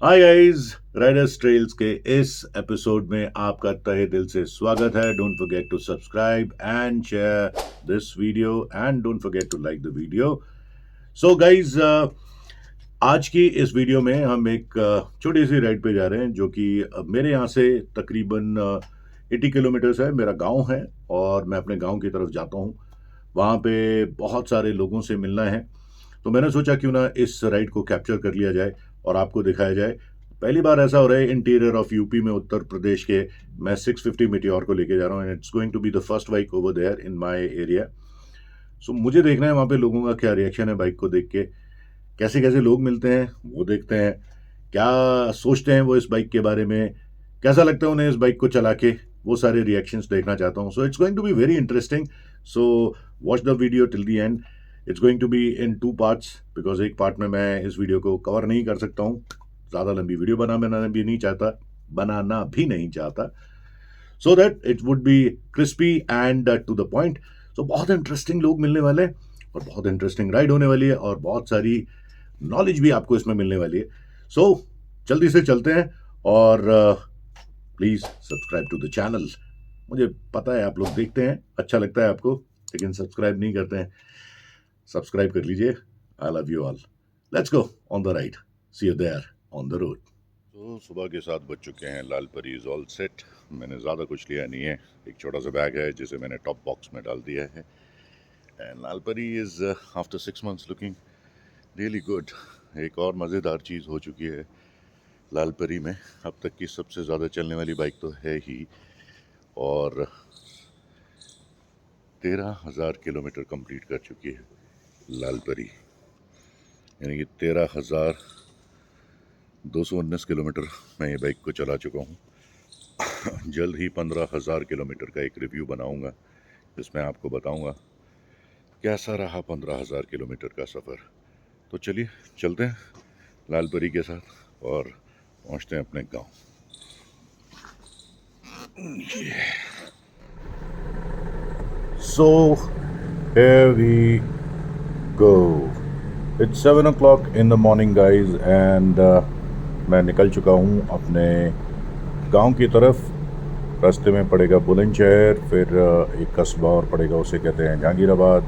Hi guys, Riders trails के इस episode में आपका तहे दिल से स्वागत है। Don't forget to subscribe and share this video and don't forget to like the video. So guys, आज की इस वीडियो में हम एक छोटी सी राइड पे जा रहे हैं जो कि मेरे यहाँ से तकरीबन 80 किलोमीटर्स है। मेरा गांव है और मैं अपने गांव की तरफ जाता हूँ। वहाँ पे बहुत सारे लोगों से मिलना है, तो मैंने सोचा क्यों ना इस राइड को कैप्चर कर लिया जाए और आपको दिखाया जाए। पहली बार ऐसा हो रहा है इंटीरियर ऑफ यूपी में, उत्तर प्रदेश के। मैं 650 मीटियोर को लेके जा रहा हूँ and it's going to be the first bike over there in my area. So मुझे देखना है वहाँ पे लोगों का क्या रिएक्शन है बाइक को देख के, कैसे कैसे लोग मिलते हैं वो देखते हैं, क्या सोचते हैं वो इस बाइक के बारे में, कैसा लगता है उन्हें इस बाइक को चला के, वो सारे रिएक्शंस देखना चाहता हूँ। So it's going to be very interesting. So watch the video till the end. It's going to be in 2 parts because एक पार्ट में मैं इस वीडियो को कवर नहीं कर सकता हूँ। ज़्यादा लंबी वीडियो बनाना भी नहीं चाहता so that it would be crispy and to the point. So बहुत इंटरेस्टिंग लोग मिलने वाले हैं और बहुत इंटरेस्टिंग राइड होने वाली है और बहुत सारी नॉलेज भी आपको इसमें मिलने वाली है। सो जल्दी से चलते हैं और please subscribe to the channel. मुझे पता है आप लोग देखते हैं, अच्छा लगता है आपको, लेकिन सब्सक्राइब नहीं करते हैं। सब्सक्राइब कर लीजिए। I love you all. Let's go on the ride. See you there on the road. तो सुबह के 7 बज चुके हैं। लाल परी इज़ ऑल सेट। मैंने ज़्यादा कुछ लिया नहीं है, एक छोटा सा बैग है जिसे मैंने टॉप बॉक्स में डाल दिया है। एंड लाल परी is after 6 months looking really good. एक और मज़ेदार चीज़ हो चुकी है लाल परी में, अब तक की सबसे ज़्यादा चलने वाली बाइक तो है ही, और 13,000 किलोमीटर कंप्लीट कर चुकी है लाल परी। यानी कि 13,219 किलोमीटर मैं ये बाइक को चला चुका हूँ। जल्द ही 15,000 किलोमीटर का एक रिव्यू बनाऊँगा जिसमें आपको बताऊँगा कैसा रहा 15,000 किलोमीटर का सफ़र। तो चलिए चलते हैं लाल परी के साथ और पहुँचते हैं अपने गांव। So here we go. It's 7 o'clock in the morning guys and मैं निकल चुका हूँ अपने गांव की तरफ। रास्ते में पड़ेगा बुलंदशहर, फिर एक कस्बा और पड़ेगा, उसे कहते हैं जहांगीराबाद।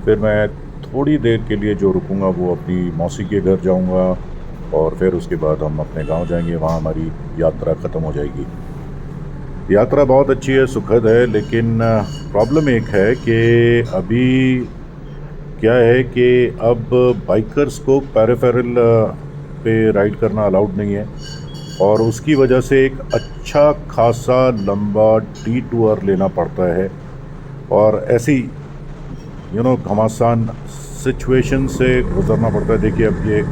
फिर मैं थोड़ी देर के लिए जो रुकूंगा वो अपनी मौसी के घर जाऊंगा और फिर उसके बाद हम अपने गांव जाएंगे। वहाँ हमारी यात्रा ख़त्म हो जाएगी। यात्रा बहुत अच्छी है, सुखद है, लेकिन प्रॉब्लम एक है कि अभी क्या है कि अब बाइकर्स को पैराफेरल पे राइड करना अलाउड नहीं है और उसकी वजह से एक अच्छा खासा लंबा डिटूर लेना पड़ता है और ऐसी घमासान सिचुएशन से गुजरना पड़ता है। देखिए अब ये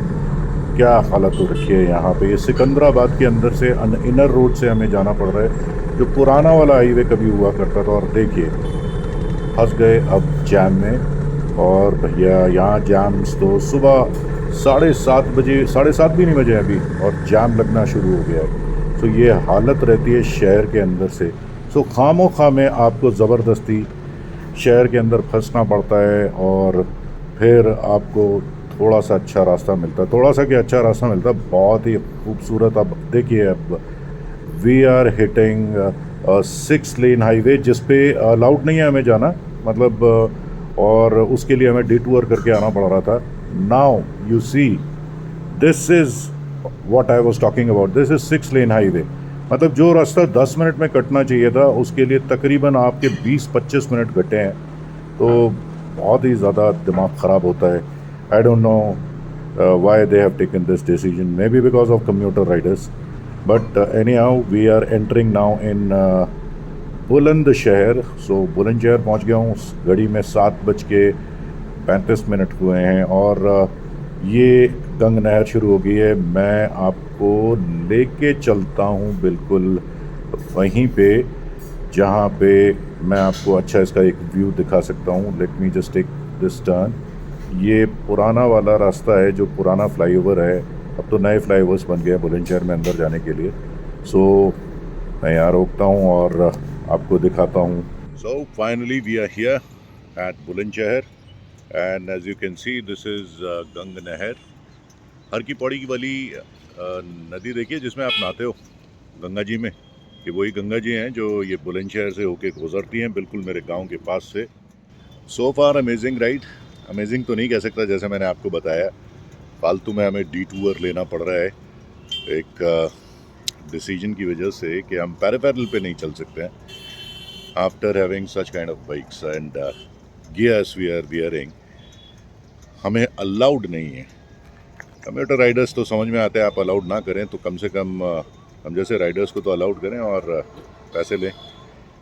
क्या हालत हो रखी है यहाँ पे। ये सिकंदराबाद के अंदर से इनर रोड से हमें जाना पड़ रहा है, जो पुराना वाला हाईवे कभी हुआ करता था। और देखिए फंस गए अब जैम में। और भैया यहाँ जैम्स तो सुबह 7:30 बजे, 7:30 भी नहीं बजे अभी, और जाम लगना शुरू हो गया है। तो ये हालत रहती है शहर के अंदर से। सो खामोखा में आपको ज़बरदस्ती शहर के अंदर फंसना पड़ता है और फिर आपको थोड़ा सा अच्छा रास्ता मिलता है। थोड़ा सा क्या, अच्छा रास्ता मिलता है, बहुत ही खूबसूरत। अब देखिए अब we are hitting 6 lane highway जिस पे अलाउड नहीं है हमें जाना, मतलब और उसके लिए हमें डिटूर करके आना पड़ रहा था। Now you see, this is what I was talking about. This is 6 lane highway. मतलब जो रास्ता 10 मिनट में कटना चाहिए था उसके लिए तकरीबन आपके 20-25 मिनट कटे हैं। तो बहुत ही ज़्यादा दिमाग ख़राब होता है। I don't know why they have taken this decision, maybe because of commuter riders, but anyhow we are entering now in Bulandshahr. So Bulandshahr पहुंच गया हूँ। घड़ी में 7:35 हुए हैं और ये गंग नहर शुरू हो गई है। मैं आपको लेके चलता हूँ बिल्कुल वहीं पे जहाँ पे मैं आपको अच्छा इसका एक व्यू दिखा सकता हूँ। Let me just take this turn. ये पुराना वाला रास्ता है, जो पुराना फ्लाईओवर है। अब तो नए फ्लाईओवर्स बन गए हैं बुलंदशहर में अंदर जाने के लिए। सो मैं यहाँ रोकता हूँ और आपको दिखाता हूँ। So finally we are here at Bulandshahr and as you can see this is Gang Nahar. हर की पौड़ी वाली नदी देखिए जिसमें आप नहाते हो गंगा जी में, कि वही गंगा जी हैं जो ये बुलंदशहर से होके गुजरती हैं बिल्कुल मेरे गांव के पास से। सो फार अमेजिंग राइड। अमेजिंग तो नहीं कह सकता, जैसे मैंने आपको बताया फालतू में हमें डिटूर लेना पड़ रहा है एक डिसीजन की वजह से कि हम पैरापैरल पे नहीं चल सकते हैं after having such kind of bikes and gears we are wearing. हमें अलाउड नहीं है। कम्यूटर राइडर्स तो समझ में आते हैं, आप अलाउड ना करें तो कम से कम हम जैसे राइडर्स को तो अलाउड करें और पैसे लें।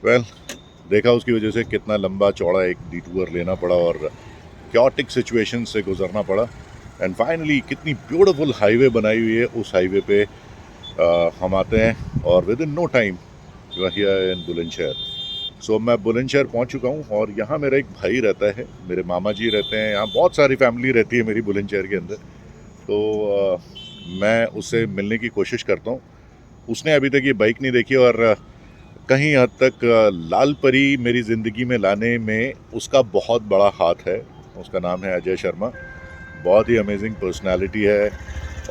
वेल देखा उसकी वजह से कितना लंबा चौड़ा एक डिटूर लेना पड़ा और क्योटिक सिचुएशन से गुजरना पड़ा एंड फाइनली कितनी ब्यूटीफुल हाईवे बनाई हुई है। उस हाईवे पे हम आते हैं और within no time you are here in Bulandshahr. So मैं बुलंदशहर पहुंच चुका हूं और यहाँ मेरा एक भाई रहता है, मेरे मामा जी रहते हैं, यहाँ बहुत सारी फैमिली रहती है मेरी बुलंदशहर के अंदर। तो मैं उससे मिलने की कोशिश करता हूँ। उसने अभी तक ये बाइक नहीं देखी और कहीं हद तक लाल परी मेरी ज़िंदगी में लाने में उसका बहुत बड़ा हाथ है। उसका नाम है अजय शर्मा। बहुत ही अमेजिंग पर्सनालिटी है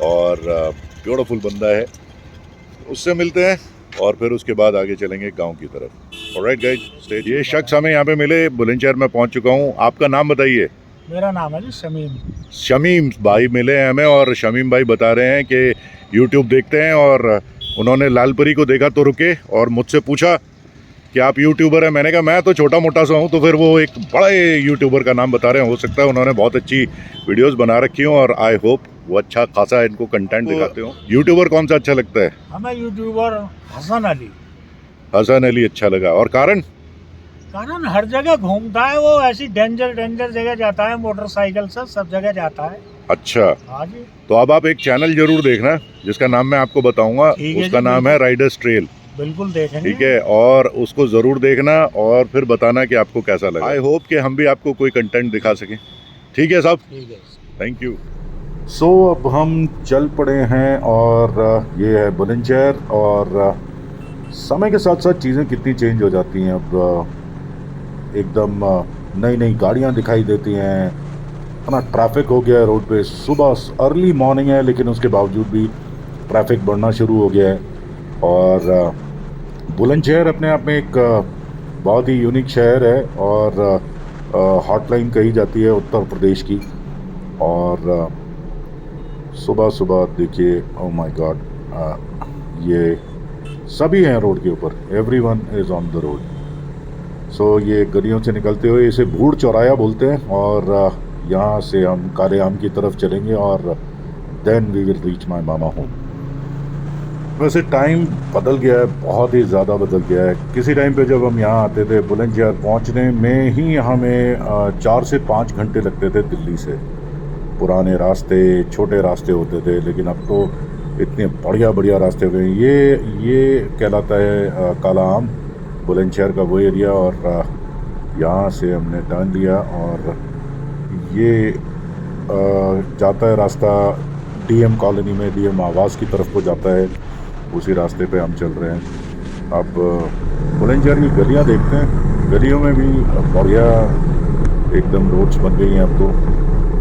और ब्यूटीफुल बंदा है। उससे मिलते हैं और फिर उसके बाद आगे चलेंगे गांव की तरफ। Alright guys, stay. ये शख्स हमें यहाँ पे मिले, बुलंदशहर में पहुँच चुका हूँ। आपका नाम बताइए। मेरा नाम है जी शमीम। शमीम भाई मिले हैं हमें और शमीम भाई बता रहे हैं कि यूट्यूब देखते हैं और उन्होंने लाल परी को देखा तो रुके और मुझसे पूछा कि आप यूट्यूबर हैं। मैंने कहा मैं तो छोटा मोटा सा हूँ। तो फिर वो एक बड़े यूट्यूबर का नाम बता रहे हैं। हो सकता है उन्होंने बहुत अच्छी वीडियोस बना रखी हों और आई होप वो अच्छा खासा इनको कंटेंट दिखाते हो। यूट्यूबर कौन सा अच्छा लगता है? हमें यूट्यूबर हसन अली। हसन अली अच्छा लगा। और कारण हर जगह घूमता है वो, ऐसी डेंजर जगह जाता है, मोटरसाइकिल से सब जगह जाता है। अच्छा, हाँ जी। तो अब आप एक चैनल जरूर देखना जिसका नाम मैं आपको बताऊंगा। उसका नाम है राइडर्स ट्रेल। बिल्कुल देखेंगे। ठीक है, और उसको ज़रूर देखना और फिर बताना कि आपको कैसा लगा। आई होप कि हम भी आपको कोई कंटेंट दिखा सकें। ठीक है साहब, ठीक है, थैंक यू। सो अब हम चल पड़े हैं और ये है बुलंदशहर और समय के साथ साथ चीज़ें कितनी चेंज हो जाती हैं। अब एकदम नई नई गाड़ियाँ दिखाई देती हैं, इतना ट्रैफिक हो गया है रोड पे। सुबह अर्ली मॉर्निंग है लेकिन उसके बावजूद भी ट्रैफिक बढ़ना शुरू हो गया है। और बुलंदशहर अपने आप में एक बहुत ही यूनिक शहर है और हॉटलाइन कही जाती है उत्तर प्रदेश की। और सुबह सुबह देखिए, ओ माय गॉड, ये सभी हैं रोड के ऊपर, everyone is on the road. So ये गलियों से निकलते हुए इसे भूड़ चौराया बोलते हैं और यहाँ से हम काले आम की तरफ चलेंगे और then we will reach my mama home. वैसे टाइम बदल गया है, बहुत ही ज़्यादा बदल गया है। किसी टाइम पे जब हम यहाँ आते थे बुलंदशहर पहुँचने में ही हमें 4 से 5 घंटे लगते थे दिल्ली से। पुराने रास्ते, छोटे रास्ते होते थे, लेकिन अब तो इतने बढ़िया बढ़िया रास्ते हो गए। ये कहलाता है काला आम, बुलंदशहर का वो एरिया। और यहाँ से हमने टर्न लिया और ये जाता है रास्ता डीएम कॉलोनी में, डीएम आवास की तरफ को जाता है। उसी रास्ते पे हम चल रहे हैं। अब बुलंदशहर की गलियाँ देखते हैं। गलियों में भी बढ़िया एकदम रोड्स बन गई हैं अब तो।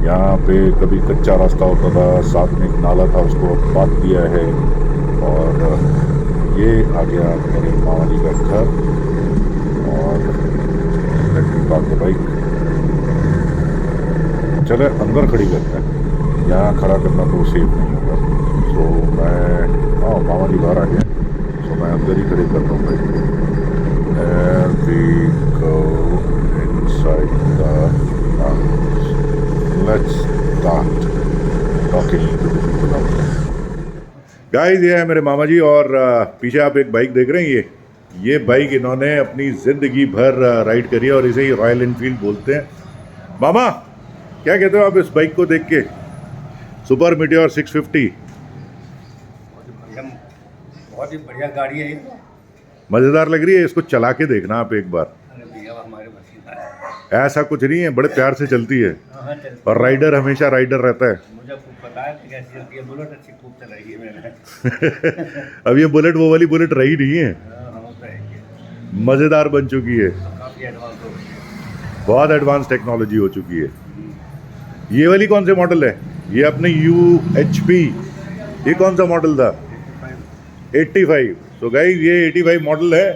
यहाँ पे कभी कच्चा रास्ता होता था, साथ में एक नाला था, उसको काट दिया है। और ये आ गया मेरे मामा जी का घर और बाइक चले अंदर खड़ी करते हैं। यहाँ खड़ा करना तो सेफ नहीं होगा। सो मैं मामा जी बाहर आ गए, सो मैं अंदर ही खड़ी करता हूँ bike. And we go inside the house. Let's start talking to the people out there. Guys, ये है मेरे मामा जी और पीछे आप एक बाइक देख रहे हैं। ये बाइक इन्होंने अपनी ज़िंदगी भर राइड करी है और इसे ही रॉयल एनफील्ड बोलते हैं। मामा, क्या कहते हो आप इस बाइक को देख के? Super meteor 650। बहुत ही बढ़िया गाड़ी है। मज़ेदार लग रही है। इसको चला के देखना आप एक बार। अरे भैया हमारे मशीन है। ऐसा कुछ नहीं है, बड़े प्यार से चलती है और राइडर हमेशा राइडर रहता है। मुझे खूब पता है कैसी चलती है। बुलेट अच्छी खूब चलाई है मैंने। अब ये बुलेट वो वाली बुलेट रही नहीं है, हाँ, मज़ेदार बन चुकी है। काफ़ी एडवांस हो गई है। बहुत एडवांस टेक्नोलॉजी हो चुकी है। ये वाली कौन से मॉडल है? ये अपने UHP ये कौन सा मॉडल था? 85। तो गाइस ये 85 मॉडल है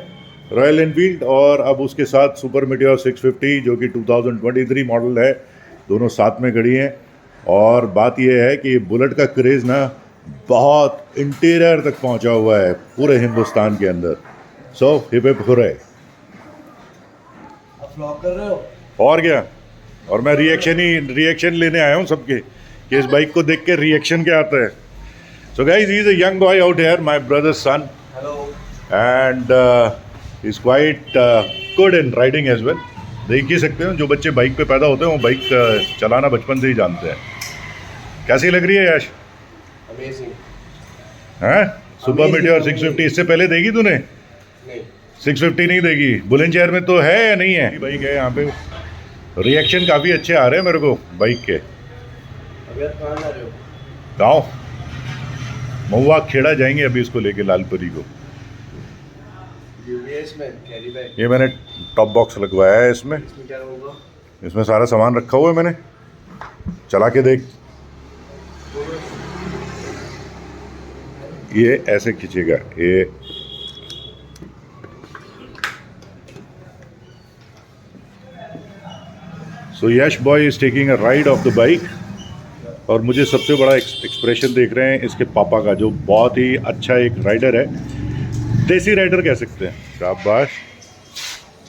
रॉयल एनफील्ड, और अब उसके साथ सुपर मीटियोर 650 जो कि 2023 मॉडल है, दोनों साथ में खड़ी हैं। और बात ये है कि बुलेट का क्रेज़ ना बहुत इंटीरियर तक पहुंचा हुआ है पूरे हिंदुस्तान के अंदर। सो हिप हिप हुर्रे। आप व्लॉग कर रहे हो? और क्या, और मैं रिएक्शन लेने आया हूँ सबके कि इस बाइक को देख के रिएक्शन क्या आता है। So guys he is a young boy out here, my brother's son, hello. And he is quite good in riding as well. देख ही सकते हो जो बच्चे बाइक पे पैदा होते हैं वो बाइक चलाना बचपन से ही जानते हैं। कैसी लग रही है यश? अमेजिंग। हैं? Super Amazing, meteor amazing। 650 इससे पहले देखी तूने? नहीं। 650 नहीं देखी? बुलंदशहर में तो है या नहीं है बाइक? है यहाँ पे। रिएक्शन काफ़ी अच्छे आ रहे हैं मेरे को बाइक के। अभी आप कहाँ जा रहे हो? गाँव महुआ खेड़ा जाएंगे अभी इसको लेके, लालपरी को। यूवीएस में कैरी बैग। ये मैंने टॉप बॉक्स लगवाया है इसमें। इसमें क्या होगा? इसमें सारा सामान रखा हुआ है मैंने, चला के देख। ये ऐसे खींचेगा ये। So Yash boy is taking a ride of the bike, और मुझे सबसे बड़ा एक्सप्रेशन देख रहे हैं इसके पापा का, जो बहुत ही अच्छा एक राइडर है, देसी राइडर कह सकते हैं। शाबाश,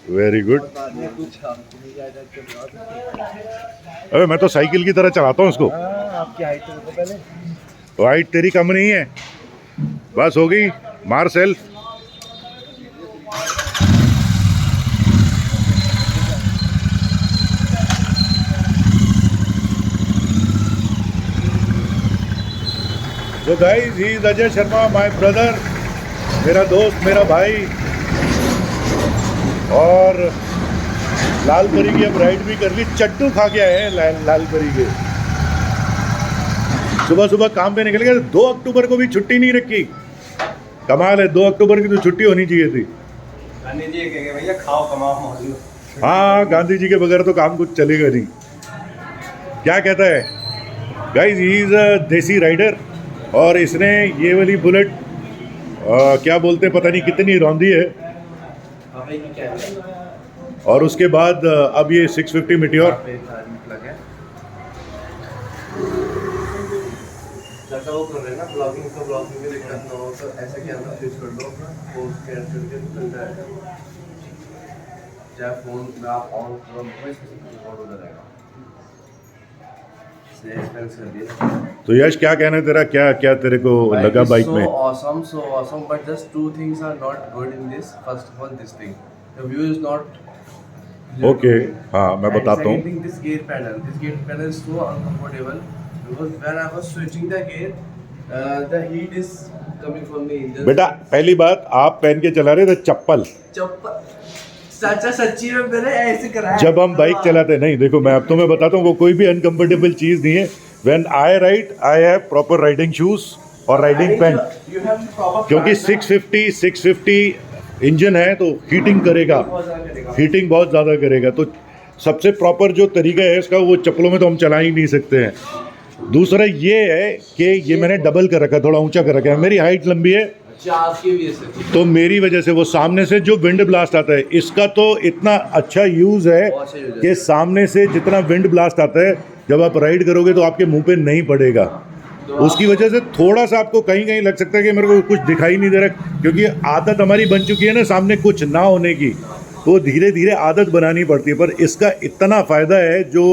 वेरी गुड। अबे मैं तो साइकिल की तरह चलाता हूँ इसको। आपकी हाइट तो पहले। हाइट तेरी कम नहीं है, बस होगी, मार self. So guys, he is Ajay Sharma, my brother, मेरा दोस्त, मेरा भाई। और लालपरी की अब राइड भी कर ली, चट्टू खा के आए हैं लालपरी के। सुबह सुबह काम पे निकल गए। 2 अक्टूबर को भी छुट्टी नहीं रखी, कमाल है। 2 अक्टूबर की तो छुट्टी होनी चाहिए थी। गांधी जी कहेंगे भैया खाओ कमाओ मौज लो। हाँ, गांधी जी के बगैर तो काम कुछ चलेगा नहीं। क्या कहता है गाइस? ही इज अ देसी राइडर, और इसने ये वाली बुलेट क्या बोलते हैं पता नहीं कितनी रौंदी है। पापा की क्या है? और उसके बाद अब ये 650 मीटियोर। जैसा वो कर रहे हैं ना ब्लॉगिंग, तो ब्लॉगिंग में दिक्कत ना हो तो ऐसा कैमरा स्विच कर दो अपना, पोस्ट करके चल जाएगा। चाहे फोन में आप ऑन करो, वॉइस रिकॉर्ड हो जाएगा। तो यश क्या कहना है तेरा? क्या क्या तेरे को लगा बाइक में? So awesome, but just 2 things are not good in this. First of all, this thing, the view is not. Okay, हाँ मैं बताता हूँ। Second thing, this gear panel is so uncomfortable because when I was switching the gear, the heat is coming from the engine. बेटा पहली बात, आप पहन के चला रहे थे चप्पल। सच्ची में मैंने ऐसे कराया। जब हम बाइक चलाते नहीं, देखो मैं अब तुम्हें बताता हूँ, वो कोई भी अनकंफर्टेबल चीज़ नहीं है। When I ride I have proper riding shoes और राइडिंग पैंट, क्योंकि 650 इंजन है तो हीटिंग करेगा, हीटिंग बहुत ज़्यादा करेगा। तो सबसे प्रॉपर जो तरीका है इसका, वो चप्पलों में तो हम चला ही नहीं सकते हैं। दूसरा ये है कि ये मैंने डबल कर रखा है, थोड़ा ऊंचा कर रखा है। मेरी हाइट लंबी है तो मेरी वजह से वो सामने से जो विंड ब्लास्ट आता है, इसका तो इतना अच्छा यूज़ है कि सामने से जितना विंड ब्लास्ट आता है जब आप राइड करोगे तो आपके मुंह पे नहीं पड़ेगा। उसकी वजह से थोड़ा सा आपको कहीं कहीं लग सकता है कि मेरे को कुछ दिखाई नहीं दे रहा, क्योंकि आदत हमारी बन चुकी है ना सामने कुछ ना होने की, तो धीरे धीरे आदत बनानी पड़ती है। पर इसका इतना फ़ायदा है जो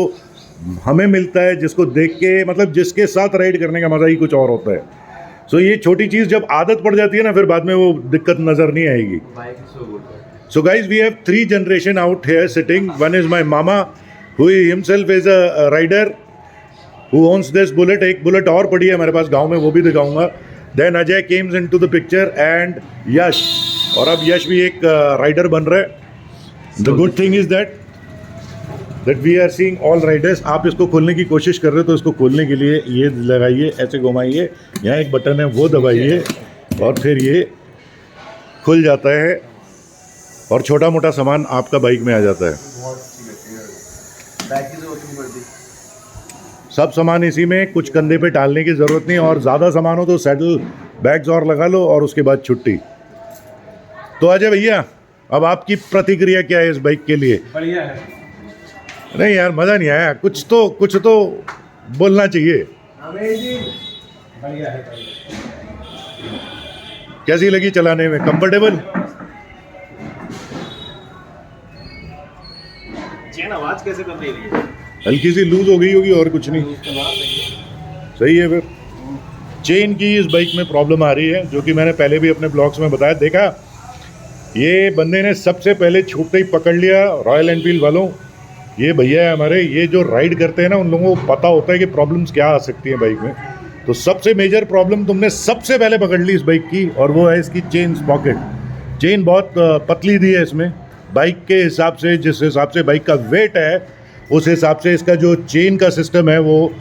हमें मिलता है, जिसको देख के, मतलब जिसके साथ राइड करने का मज़ा ही कुछ और होता है। सो ये छोटी चीज़ जब आदत पड़ जाती है ना, फिर बाद में वो दिक्कत नज़र नहीं आएगी। So guys we have 3 generation out here sitting. One is my mama who himself is a rider who owns this bullet. एक बुलेट और पड़ी है मेरे पास गांव में, वो भी दिखाऊंगा। Then Ajay comes into the picture and Yash, और अब यश भी एक राइडर बन रहा है। The good thing is that we are seeing all riders. आप इसको खोलने की कोशिश कर रहे हो तो इसको खोलने के लिए ये लगाइए, ऐसे घुमाइए, यहाँ एक बटन है वो दबाइए और फिर ये खुल जाता है और छोटा मोटा सामान आपका बाइक में आ जाता है। सब सामान इसी में, कुछ कंधे पे डालने की ज़रूरत नहीं, और ज़्यादा सामान हो तो सैडल बैग्स और लगा लो और उसके बाद छुट्टी। तो अजय भैया, अब आपकी प्रतिक्रिया क्या है इस बाइक के लिए? बढ़िया है। नहीं यार, मज़ा नहीं आया, कुछ तो बोलना चाहिए। बढ़िया है। कैसी लगी चलाने में, कंफर्टेबल? चेन आवाज कैसे कर रही है? हल्की सी लूज हो गई होगी और कुछ नहीं। सही है। फिर चेन की इस बाइक में प्रॉब्लम आ रही है, जो कि मैंने पहले भी अपने ब्लॉग्स में बताया। देखा, ये बंदे ने सबसे पहले छूटते ही पकड़ लिया रॉयल एनफील्ड वालों। ये भैया है हमारे, ये जो राइड करते हैं ना, उन लोगों को पता होता है कि प्रॉब्लम्स क्या आ सकती हैं बाइक में। तो सबसे मेजर प्रॉब्लम तुमने सबसे पहले पकड़ ली इस बाइक की, और वो है इसकी चेन स्पॉकेट। चेन बहुत पतली दी है इसमें, बाइक के हिसाब से, जिस हिसाब से बाइक का वेट है उस हिसाब से इसका जो चेन का सिस्टम है वो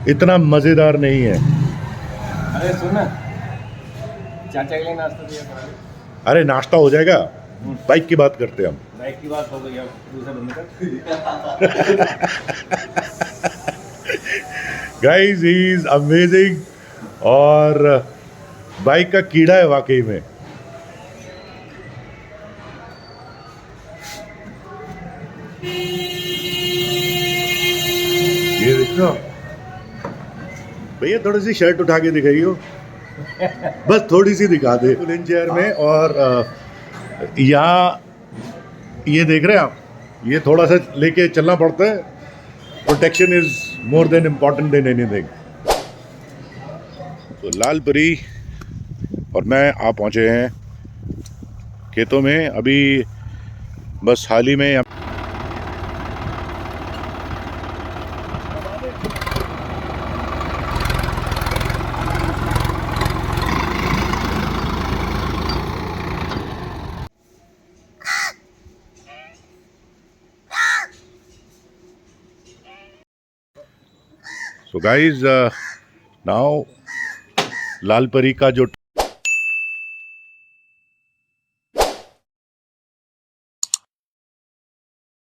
इतना मज़ेदार नहीं है। अरे सुन ना, चाचा के लिए नाश्ता दिया करा ले। अरे नाश्ता हो जाएगा, बाइक की बात करते हैं हम। बाइक की बात हो गई, अब दूसरे बंदे का। गाइस, ही इज अमेजिंग, और बाइक का कीड़ा है वाकई में। ये देखो भैया, थोड़ी सी शर्ट उठा के दिखाइयो, बस थोड़ी सी दिखा दे पुलिन चेयर में। और यहाँ ये देख रहे हैं आप, ये थोड़ा सा लेके चलना पड़ता है। Protection is more than important than anything. तो लालपरी और मैं आ पहुँचे हैं खेतों में, अभी बस हाल ही में। So guys, now लालपरी का जो